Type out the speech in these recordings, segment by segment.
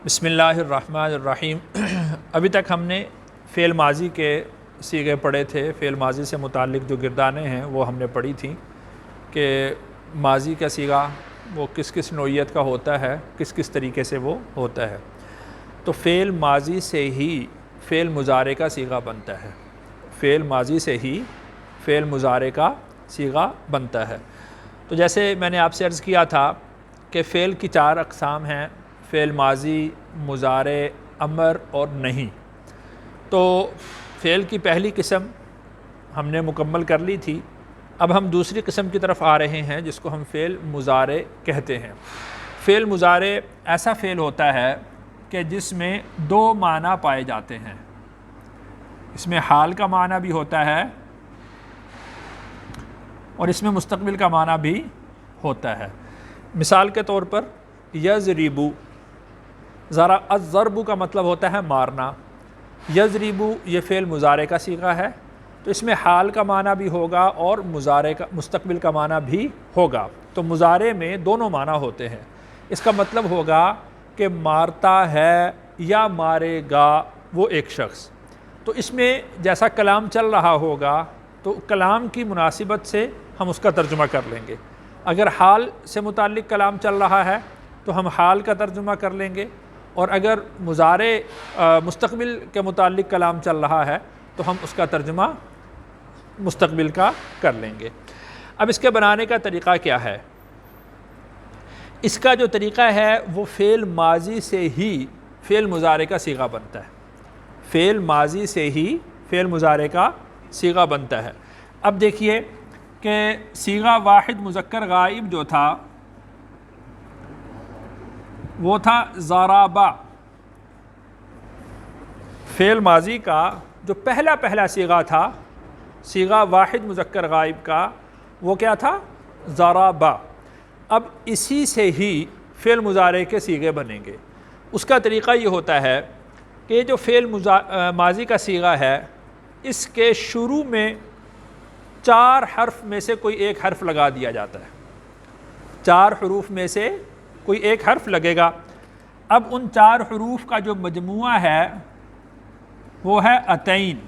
بسم اللہ الرحمن الرحیم۔ ابھی تک ہم نے فعل ماضی کے صیغے پڑھے تھے، فعل ماضی سے متعلق جو گردانیں ہیں وہ ہم نے پڑھی تھیں کہ ماضی کا صیغہ وہ کس کس نوعیت کا ہوتا ہے، کس کس طریقے سے وہ ہوتا ہے۔ تو فعل ماضی سے ہی فعل مضارع کا صیغہ بنتا ہے، فعل ماضی سے ہی فعل مضارع کا صیغہ بنتا ہے۔ تو جیسے میں نے آپ سے عرض کیا تھا کہ فعل کی 4 اقسام ہیں، فعل ماضی، مضارع، امر اور نہیں۔ تو فعل کی پہلی قسم ہم نے مکمل کر لی تھی، اب ہم دوسری قسم کی طرف آ رہے ہیں جس کو ہم فعل مضارع کہتے ہیں۔ فعل مضارع ایسا فعل ہوتا ہے کہ جس میں 2 معنی پائے جاتے ہیں، اس میں حال کا معنی بھی ہوتا ہے اور اس میں مستقبل کا معنی بھی ہوتا ہے۔ مثال کے طور پر یضرب، ذرا الضرب کا مطلب ہوتا ہے مارنا، یضرب یہ فعل مضارع کا صیغہ ہے، تو اس میں حال کا معنی بھی ہوگا اور مضارع کا مستقبل کا معنی بھی ہوگا۔ تو مضارع میں دونوں معنی ہوتے ہیں، اس کا مطلب ہوگا کہ مارتا ہے یا مارے گا وہ ایک شخص۔ تو اس میں جیسا کلام چل رہا ہوگا تو کلام کی مناسبت سے ہم اس کا ترجمہ کر لیں گے۔ اگر حال سے متعلق کلام چل رہا ہے تو ہم حال کا ترجمہ کر لیں گے، اور اگر مضارع مستقبل کے متعلق کلام چل رہا ہے تو ہم اس کا ترجمہ مستقبل کا کر لیں گے۔ اب اس کے بنانے کا طریقہ کیا ہے؟ اس کا جو طریقہ ہے وہ فعل ماضی سے ہی فعل مضارع کا صیغہ بنتا ہے، فعل ماضی سے ہی فعل مضارع کا صیغہ بنتا ہے۔ اب دیکھیے کہ صیغہ واحد مذکر غائب جو تھا وہ تھا ضربا، فعل ماضی کا جو پہلا صیغہ تھا صیغہ واحد مذکر غائب کا وہ کیا تھا؟ ضربا۔ اب اسی سے ہی فعل مضارع کے صیغے بنیں گے۔ اس کا طریقہ یہ ہوتا ہے کہ جو فعل ماضی کا صیغہ ہے اس کے شروع میں 4 حرف میں سے کوئی ایک حرف لگا دیا جاتا ہے، 4 حروف میں سے کوئی ایک حرف لگے گا۔ اب ان 4 حروف کا جو مجموعہ ہے وہ ہے اتین۔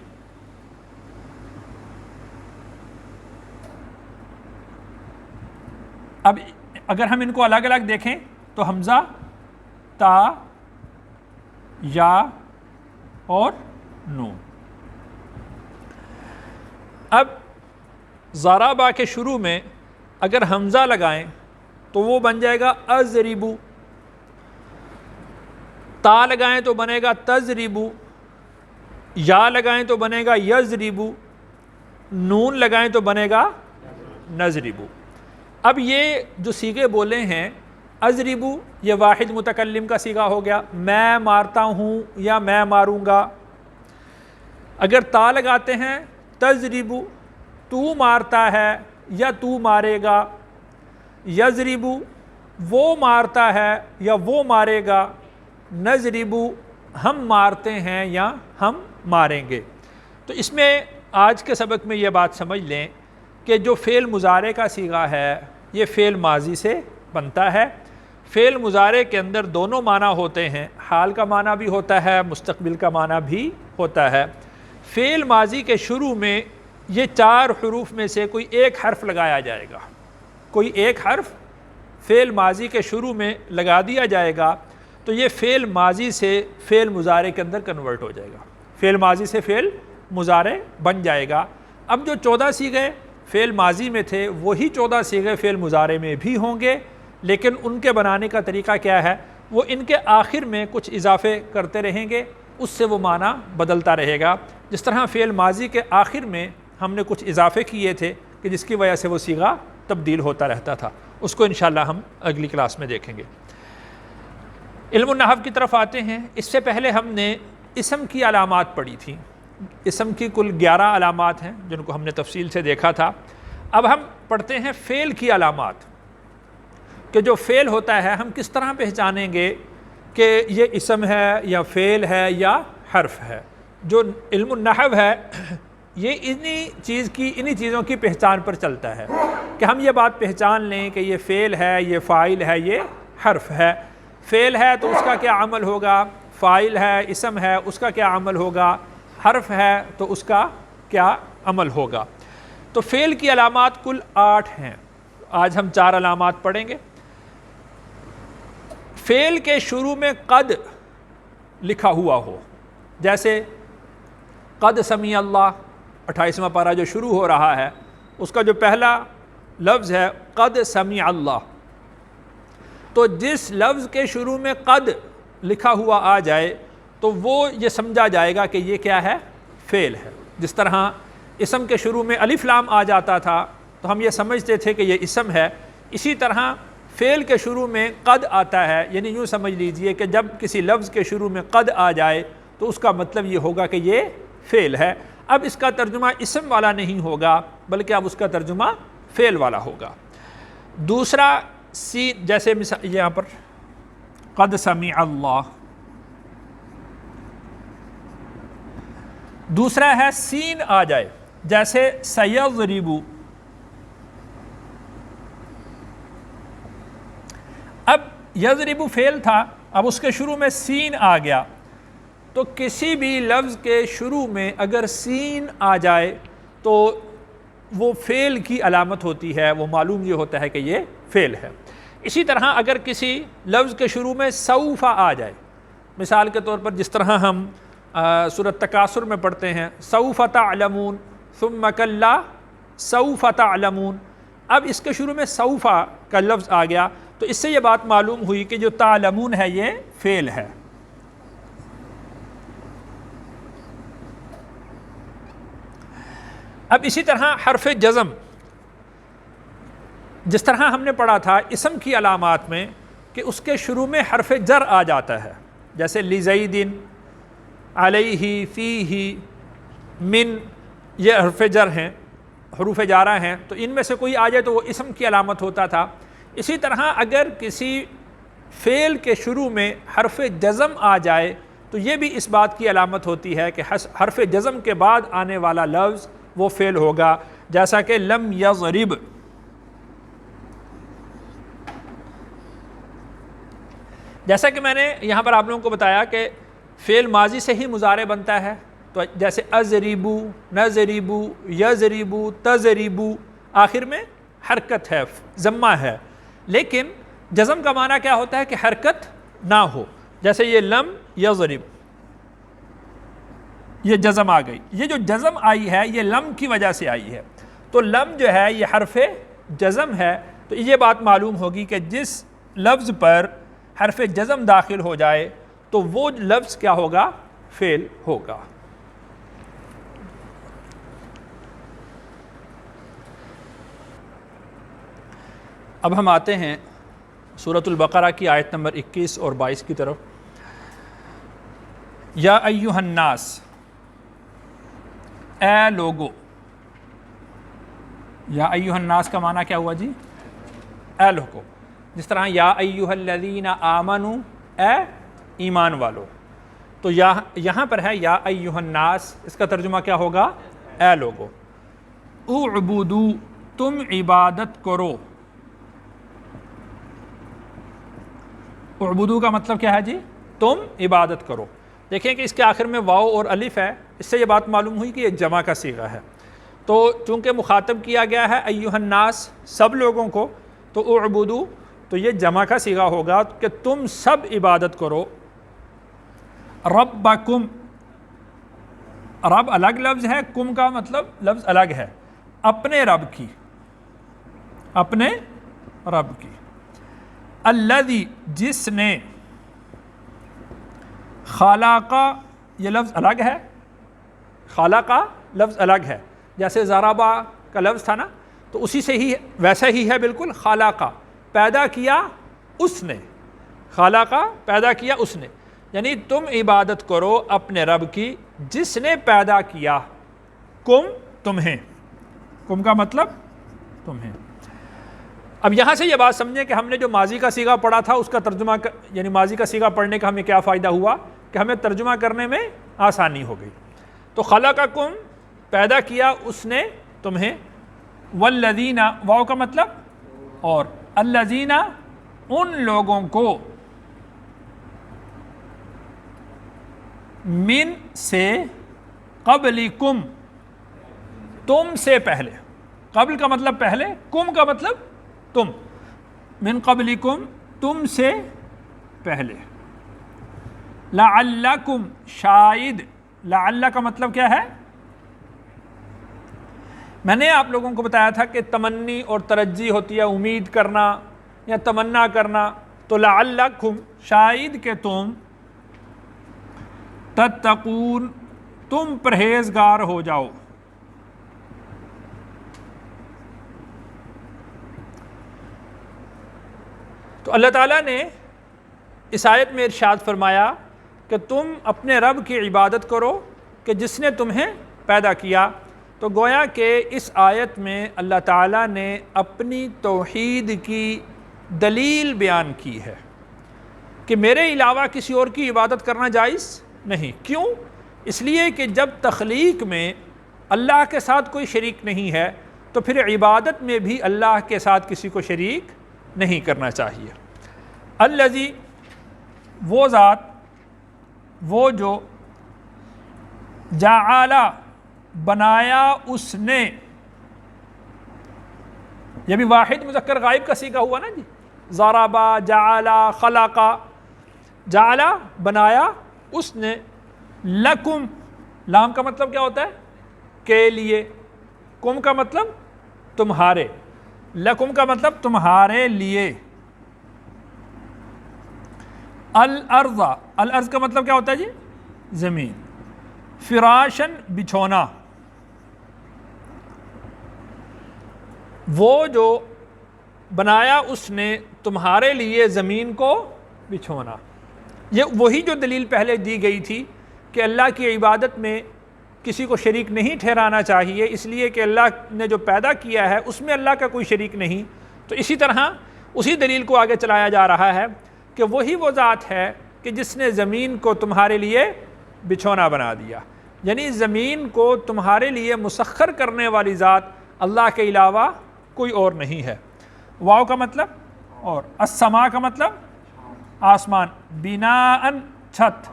اب اگر ہم ان کو الگ الگ دیکھیں تو حمزہ، تا، یا اور نون۔ اب ضربا کے شروع میں اگر حمزہ لگائیں تو وہ بن جائے گا اضربو، تا لگائیں تو بنے گا تضربو، یا لگائیں تو بنے گا یضربو، نون لگائیں تو بنے گا نضربو۔ اب یہ جو صیغے بولے ہیں اضربو یہ واحد متکلم کا صیغہ ہو گیا، میں مارتا ہوں یا میں ماروں گا۔ اگر تا لگاتے ہیں تضربو، تو مارتا ہے یا تو مارے گا، یضربو وہ مارتا ہے یا وہ مارے گا، نضربو ہم مارتے ہیں یا ہم ماریں گے۔ تو اس میں آج کے سبق میں یہ بات سمجھ لیں کہ جو فعل مضارع کا صیغہ ہے یہ فعل ماضی سے بنتا ہے۔ فعل مضارع کے اندر دونوں معنی ہوتے ہیں، حال کا معنی بھی ہوتا ہے، مستقبل کا معنی بھی ہوتا ہے۔ فعل ماضی کے شروع میں یہ 4 حروف میں سے کوئی ایک حرف لگایا جائے گا، کوئی ایک حرف فعل ماضی کے شروع میں لگا دیا جائے گا تو یہ فعل ماضی سے فعل مضارع کے اندر کنورٹ ہو جائے گا، فعل ماضی سے فعل مضارع بن جائے گا۔ اب جو 14 صیغے فعل ماضی میں تھے وہی 14 صیغے فعل مضارع میں بھی ہوں گے، لیکن ان کے بنانے کا طریقہ کیا ہے؟ وہ ان کے آخر میں کچھ اضافے کرتے رہیں گے، اس سے وہ معنی بدلتا رہے گا۔ جس طرح فعل ماضی کے آخر میں ہم نے کچھ اضافے کیے تھے کہ جس کی وجہ سے وہ صیغہ تبدیل ہوتا رہتا تھا، اس کو انشاءاللہ ہم اگلی کلاس میں دیکھیں گے۔ علم النحو کی طرف آتے ہیں۔ اس سے پہلے ہم نے اسم کی علامات پڑھی تھیں، اسم کی کل 11 علامات ہیں جن کو ہم نے تفصیل سے دیکھا تھا۔ اب ہم پڑھتے ہیں فعل کی علامات، کہ جو فعل ہوتا ہے ہم کس طرح پہچانیں گے کہ یہ اسم ہے یا فعل ہے یا حرف ہے۔ جو علم النحو ہے یہ انہی چیزوں کی پہچان پر چلتا ہے کہ ہم یہ بات پہچان لیں کہ یہ فعل ہے، یہ فاعل ہے، یہ حرف ہے۔ فعل ہے تو اس کا کیا عمل ہوگا، فاعل ہے، اسم ہے، اس کا کیا عمل ہوگا، حرف ہے تو اس کا کیا عمل ہوگا۔ تو فعل کی علامات کل 8 ہیں، آج ہم 4 علامات پڑھیں گے۔ فعل کے شروع میں قد لکھا ہوا ہو، جیسے قد سمیع اللہ 28واں پارہ جو شروع ہو رہا ہے، اس کا جو پہلا لفظ ہے قد سمیع اللہ، تو جس لفظ کے شروع میں قد لکھا ہوا آ جائے تو وہ یہ سمجھا جائے گا کہ یہ کیا ہے، فعل ہے۔ جس طرح اسم کے شروع میں الف لام آ جاتا تھا تو ہم یہ سمجھتے تھے کہ یہ اسم ہے، اسی طرح فعل کے شروع میں قد آتا ہے، یعنی یوں سمجھ لیجئے کہ جب کسی لفظ کے شروع میں قد آ جائے تو اس کا مطلب یہ ہوگا کہ یہ فعل ہے۔ اب اس کا ترجمہ اسم والا نہیں ہوگا بلکہ اب اس کا ترجمہ فعل والا ہوگا۔ دوسرا سین، جیسے مثال یہاں پر قد سمیع اللہ، دوسرا ہے سین آ جائے، جیسے سیضرب، اب یضرب فعل تھا، اب اس کے شروع میں سین آ گیا، تو کسی بھی لفظ کے شروع میں اگر سین آ جائے تو وہ فعل کی علامت ہوتی ہے، وہ معلوم یہ ہوتا ہے کہ یہ فعل ہے۔ اسی طرح اگر کسی لفظ کے شروع میں سوف آ جائے، مثال کے طور پر جس طرح ہم سورۃ تکاثر میں پڑھتے ہیں سوف تعلمون ثم کلا سوف تعلمون، اب اس کے شروع میں سوف کا لفظ آ گیا تو اس سے یہ بات معلوم ہوئی کہ جو تعلمون ہے یہ فعل ہے۔ اب اسی طرح حرف جزم، جس طرح ہم نے پڑھا تھا اسم کی علامات میں کہ اس کے شروع میں حرف جر آ جاتا ہے، جیسے لزید، علیہ، فیہ، من، یہ حرف جر ہیں، حروف جارہ ہیں، تو ان میں سے کوئی آ جائے تو وہ اسم کی علامت ہوتا تھا۔ اسی طرح اگر کسی فعل کے شروع میں حرف جزم آ جائے تو یہ بھی اس بات کی علامت ہوتی ہے کہ حرف جزم کے بعد آنے والا لفظ وہ فعل ہوگا، جیسا کہ لم یضرب، جیسا کہ میں نے یہاں پر آپ لوگوں کو بتایا کہ فعل ماضی سے ہی مضارع بنتا ہے، تو جیسے اضربو، نضربو، یضربو، تضربو، آخر میں حرکت ہے، ضمہ ہے، لیکن جزم کا معنی کیا ہوتا ہے کہ حرکت نہ ہو، جیسے یہ لم یضرب، یہ جزم آ گئی، یہ جو جزم آئی ہے یہ لم کی وجہ سے آئی ہے، تو لم جو ہے یہ حرف جزم ہے، تو یہ بات معلوم ہوگی کہ جس لفظ پر حرف جزم داخل ہو جائے تو وہ لفظ کیا ہوگا، فعل ہوگا۔ اب ہم آتے ہیں سورۃ البقرہ کی آیت نمبر 21 اور 22 کی طرف۔ یا ایھا الناس، اے لوگو، یا ایھا الناس کا معنی کیا ہوا جی، اے لوگو، جس طرح یا ایھا الذین آمنوا، اے ایمان والو، تو یہاں پر ہے یا ایھا الناس، اس کا ترجمہ کیا ہوگا، اے لوگو، اعبدوا، تم عبادت کرو، اعبدو کا مطلب کیا ہے جی، تم عبادت کرو۔ دیکھیں کہ اس کے آخر میں واو اور الف ہے، اس سے یہ بات معلوم ہوئی کہ یہ جمع کا صیغہ ہے، تو چونکہ مخاطب کیا گیا ہے ایھا الناس، سب لوگوں کو، تو اعبدو تو یہ جمع کا صیغہ ہوگا کہ تم سب عبادت کرو، ربکم، رب الگ لفظ ہے، کم کا مطلب لفظ الگ ہے، اپنے رب کی، اپنے رب کی، الذی، جس نے، خالقہ، یہ لفظ الگ ہے، خالقہ لفظ الگ ہے، جیسے ضربہ کا لفظ تھا نا، تو اسی سے ہی ویسا ہی ہے بالکل، خالقہ، پیدا کیا اس نے، خالقہ پیدا کیا اس نے، یعنی تم عبادت کرو اپنے رب کی جس نے پیدا کیا، کم تمہیں، کم کا مطلب تمہیں۔ اب یہاں سے یہ بات سمجھیں کہ ہم نے جو ماضی کا صیغہ پڑھا تھا اس کا ترجمہ یعنی ماضی کا صیغہ پڑھنے کا ہمیں کیا فائدہ ہوا کہ ہمیں ترجمہ کرنے میں آسانی ہو گئی۔ تو خلقکم، پیدا کیا اس نے تمہیں، والذین، واو کا مطلب اور، الذین، ان لوگوں کو، من سے، قبلکم تم سے پہلے، قبل کا مطلب پہلے، کم کا مطلب تم، من قبلکم تم سے پہلے، لعلکم شاید، لعل کا مطلب کیا ہے؟ میں نے آپ لوگوں کو بتایا تھا کہ تمنی اور ترجی ہوتی ہے امید کرنا یا تمنا کرنا، تو لعلکم شاید کہ تم، تتقون تم پرہیزگار ہو جاؤ۔ تو اللہ تعالیٰ نے اس آیت میں ارشاد فرمایا کہ تم اپنے رب کی عبادت کرو کہ جس نے تمہیں پیدا کیا۔ تو گویا کہ اس آیت میں اللہ تعالیٰ نے اپنی توحید کی دلیل بیان کی ہے کہ میرے علاوہ کسی اور کی عبادت کرنا جائز نہیں۔ کیوں؟ اس لیے کہ جب تخلیق میں اللہ کے ساتھ کوئی شریک نہیں ہے تو پھر عبادت میں بھی اللہ کے ساتھ کسی کو شریک نہیں کرنا چاہیے۔ الذی وہ ذات، وہ جو، جعل بنایا اس نے، یہ بھی واحد مذکر غائب کا صیغہ ہوا نا جی، ضربا، جعل، خلقا، جعل بنایا اس نے، لکم لام کا مطلب کیا ہوتا ہے؟ کے لیے، کم کا مطلب تمہارے، لکم کا مطلب تمہارے لیے، الارض، الارض کا مطلب کیا ہوتا ہے جی؟ زمین، فراشن بچھونا، وہ جو بنایا اس نے تمہارے لیے زمین کو بچھونا۔ یہ وہی جو دلیل پہلے دی گئی تھی کہ اللہ کی عبادت میں کسی کو شریک نہیں ٹھہرانا چاہیے، اس لیے کہ اللہ نے جو پیدا کیا ہے اس میں اللہ کا کوئی شریک نہیں۔ تو اسی طرح اسی دلیل کو آگے چلایا جا رہا ہے کہ وہی وہ ذات ہے کہ جس نے زمین کو تمہارے لیے بچھونا بنا دیا، یعنی زمین کو تمہارے لیے مسخر کرنے والی ذات اللہ کے علاوہ کوئی اور نہیں ہے۔ واو کا مطلب اور، السماء کا مطلب آسمان، بناءً چھت،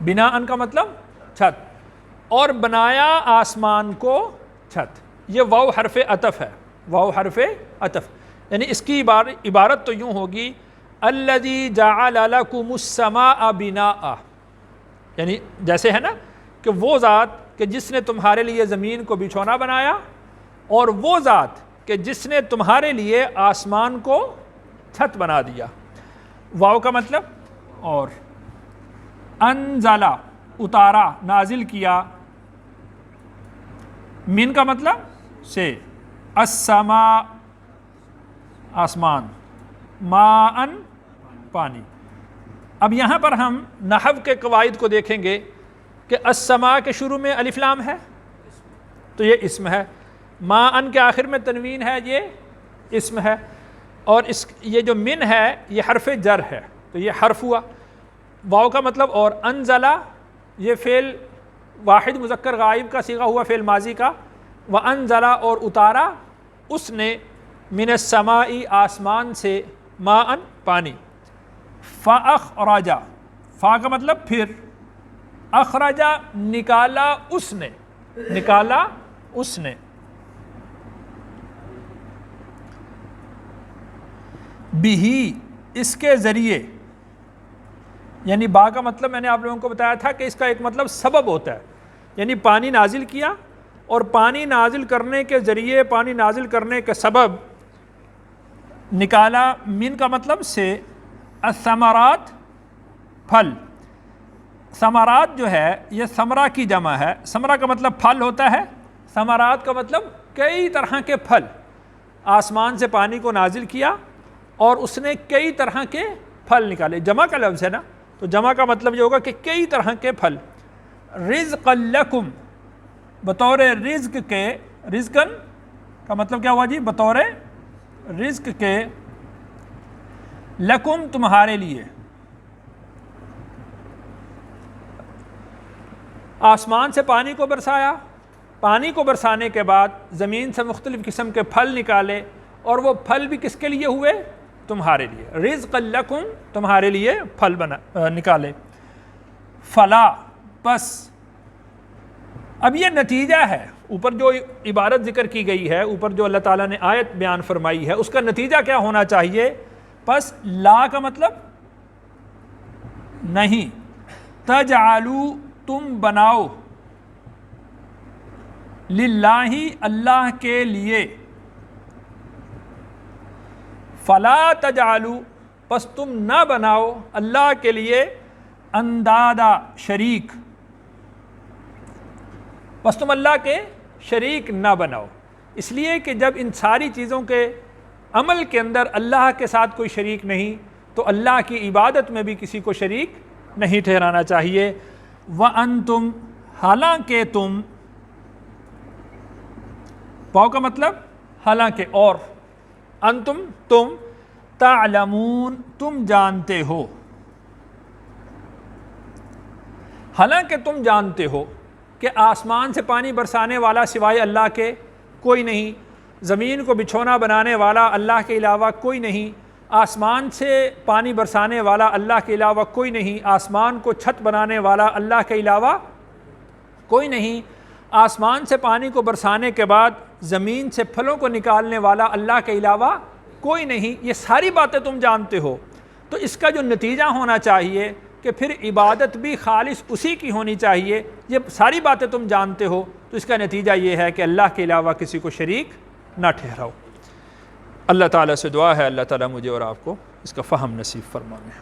بناءً کا مطلب چھت، اور بنایا آسمان کو چھت۔ یہ واو حرف عطف ہے، واو حرف عطف، یعنی اس کی عبارت تو یوں ہوگی الذی جعل لکم السماء بناء، یعنی جیسے ہے نا کہ وہ ذات کہ جس نے تمہارے لیے زمین کو بچھونا بنایا، اور وہ ذات کہ جس نے تمہارے لیے آسمان کو چھت بنا دیا۔ واو کا مطلب اور، انزلہ اتارا، نازل کیا، من کا مطلب سے، السماء آسمان، ماءً پانی۔ اب یہاں پر ہم نحو کے قواعد کو دیکھیں گے کہ السماء کے شروع میں الف لام ہے تو یہ اسم ہے، ماءً کے آخر میں تنوین ہے، یہ اسم ہے، اور یہ جو من ہے یہ حرف جر ہے تو یہ حرف ہوا۔ واو کا مطلب اور، انزلہ یہ فعل واحد مذکر غائب کا صیغہ ہوا، فعل ماضی کا، وانزلہ اور اتارا اس نے، من السماء آسمان سے، ماءً پانی، فاخرج، فا کا مطلب پھر، اخرج نکالا اس نے، نکالا اس نے، بہی اس کے ذریعے، یعنی با کا مطلب میں نے آپ لوگوں کو بتایا تھا کہ اس کا ایک مطلب سبب ہوتا ہے، یعنی پانی نازل کیا اور پانی نازل کرنے کے ذریعے، پانی نازل کرنے کے سبب نکالا، من کا مطلب سے، الثمرات پھل، ثمرات جو ہے یہ ثمرہ کی جمع ہے، ثمرہ کا مطلب پھل ہوتا ہے، ثمرات کا مطلب کئی طرح کے پھل، آسمان سے پانی کو نازل کیا اور اس نے کئی طرح کے پھل نکالے، جمع کا لفظ ہے نا تو جمع کا مطلب یہ ہوگا کہ کئی طرح کے پھل، رزقا لکم بطور رزق کے، رزقن کا مطلب کیا ہوا جی؟ بطور رزق کے، لکم تمہارے لیے، آسمان سے پانی کو برسایا، پانی کو برسانے کے بعد زمین سے مختلف قسم کے پھل نکالے، اور وہ پھل بھی کس کے لیے ہوئے؟ تمہارے لیے، رزقا لکم تمہارے لیے پھل نکالے، فلا بس اب یہ نتیجہ ہے، اوپر جو عبارت ذکر کی گئی ہے، اوپر جو اللہ تعالیٰ نے آیت بیان فرمائی ہے، اس کا نتیجہ کیا ہونا چاہیے؟ پس لا کا مطلب نہیں، تجعلوا تم بناؤ، للہ اللہ کے لیے، فلا تجعلوا پس تم نہ بناؤ اللہ کے لیے، اندادا شریک، بس تم اللہ کے شریک نہ بناؤ، اس لیے کہ جب ان ساری چیزوں کے عمل کے اندر اللہ کے ساتھ کوئی شریک نہیں تو اللہ کی عبادت میں بھی کسی کو شریک نہیں ٹھہرانا چاہیے۔ وَأَنْتُمْ حالانکہ تم، واو کا مطلب حالانکہ اور، انتم تم، تعلمون تم جانتے ہو، حالانکہ تم جانتے ہو کہ آسمان سے پانی برسانے والا سوائے اللہ کے کوئی نہیں، زمین کو بچھونا بنانے والا اللہ کے علاوہ کوئی نہیں، آسمان سے پانی برسانے والا اللہ کے علاوہ کوئی نہیں، آسمان کو چھت بنانے والا اللہ کے علاوہ کوئی نہیں، آسمان سے پانی کو برسانے کے بعد زمین سے پھلوں کو نکالنے والا اللہ کے علاوہ کوئی نہیں، یہ ساری باتیں تم جانتے ہو، تو اس کا جو نتیجہ ہونا چاہیے کہ پھر عبادت بھی خالص اسی کی ہونی چاہیے۔ یہ ساری باتیں تم جانتے ہو تو اس کا نتیجہ یہ ہے کہ اللہ کے علاوہ کسی کو شریک نہ ٹھہراؤ۔ اللہ تعالیٰ سے دعا ہے اللہ تعالیٰ مجھے اور آپ کو اس کا فہم نصیب فرمائے۔